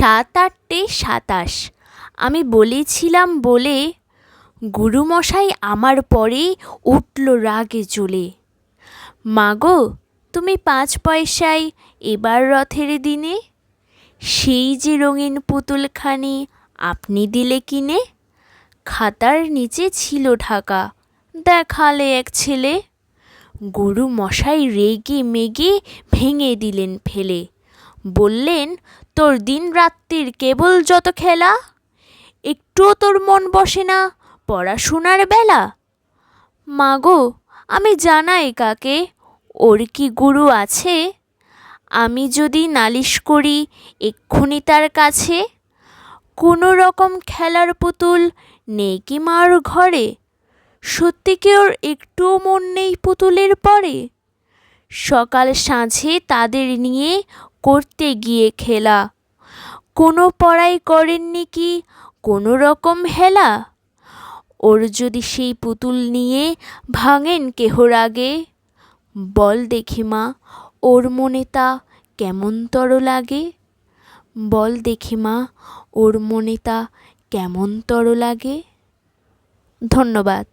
7-8-27 আমি বলেছিলাম বলে গুরুমশাই আমার পরে উঠল রাগে জ্বলে। মাগো তুমি 5 পয়সায় এবার রথের দিনে সেই যে রঙিন পুতুলখানি আপনি দিলে কিনে। খাতার নিচে ছিল ঢাকা, দেখালে এক ছেলে। গুরুমশাই রেগে মেগে ভেঙে দিলেন ফেলে। বললেন, তোর দিন রাত্রির কেবল যত খেলা, একটুও তোর মন বসে না পড়াশোনার বেলা। মাগো আমি জানাই কাকে, ওর কি গুরু আছে? আমি যদি নালিশ করি এক্ষুনি তার কাছে। কোনো রকম খেলার পুতুল নেই কি মার ঘরে? সত্যি কি ওর একটুও মন নেই পুতুলের পরে? সকাল সাঁঝে তাদের নিয়ে করতে গিয়ে খেলা, কোনো পড়াই করেননি কি কোনো রকম হেলা? ওর যদি সেই পুতুল নিয়ে ভাঙেন কেহ রাগে, বল দেখি মা ওর মনে তা কেমনতর লাগে। বল দেখি মা ওর মনে তা কেমনতর লাগে। ধন্যবাদ।